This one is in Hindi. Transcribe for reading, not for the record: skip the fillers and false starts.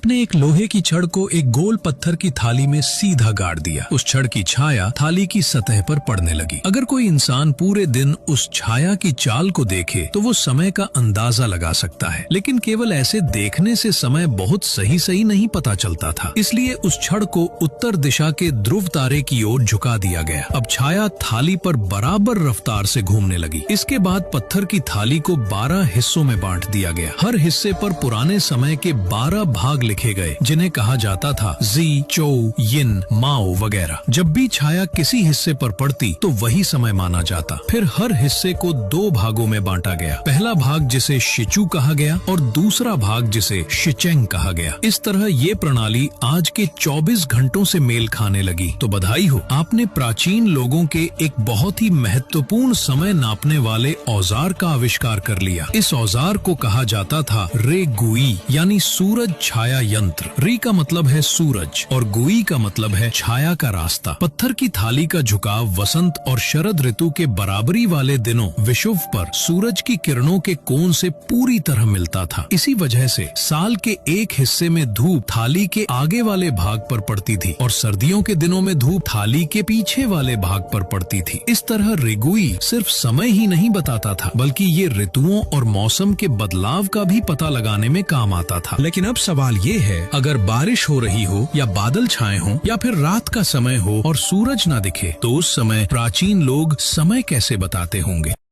आपने एक लोहे की छड़ को एक गोल पत्थर की थाली में सीधा गाड़ दिया। उस छड़ की छाया थाली की सतह पर पड़ने लगी। अगर कोई इंसान पूरे दिन उस छाया की चाल को देखे तो वो समय का अंदाजा लगा सकता है, लेकिन केवल ऐसे देखने से समय बहुत सही नहीं पता चलता था। इसलिए उस छड़ को उत्तर दिशा के ध्रुव तारे की ओर झुका दिया गया। अब छाया थाली पर बराबर रफ्तार से घूमने लगी। इसके बाद पत्थर की थाली को 12 हिस्सों में बांट दिया गया। हर हिस्से पर पुराने समय के 12 भाग लिखे गए, जिन्हें कहा जाता था जी, चौ, यिन, माओ वगैरह। जब भी छाया किसी हिस्से पर पड़ती तो वही समय माना जाता। फिर हर हिस्से को 2 भागों में बांटा गया। पहला भाग जिसे शिचू कहा गया और दूसरा भाग जिसे शिचेंग कहा गया। इस तरह ये प्रणाली आज के 24 घंटों से मेल खाने लगी। तो बधाई हो, आपने प्राचीन लोगों के एक बहुत ही महत्वपूर्ण समय नापने वाले औजार का आविष्कार कर लिया। इस औजार को कहा जाता था रे गुई, यानी सूरज छाया यंत्र। री का मतलब है सूरज और गुई का मतलब है छाया का रास्ता। पत्थर की थाली का झुकाव वसंत और शरद ऋतु के बराबरी वाले दिनों विषुव पर सूरज की किरणों के कोण से पूरी तरह मिलता था। इसी वजह से साल के एक हिस्से में धूप थाली के आगे वाले भाग पर पड़ती थी और सर्दियों के दिनों में धूप थाली के पीछे वाले भाग पर पड़ती थी। इस तरह रेगुई सिर्फ समय ही नहीं बताता था, बल्कि ये ऋतुओं और मौसम के बदलाव का भी पता लगाने में काम आता था। लेकिन अब सवाल ये है, अगर बारिश हो रही हो या बादल छाए हों या फिर रात का समय हो और सूरज ना दिखे, तो उस समय प्राचीन लोग समय कैसे बताते होंगे?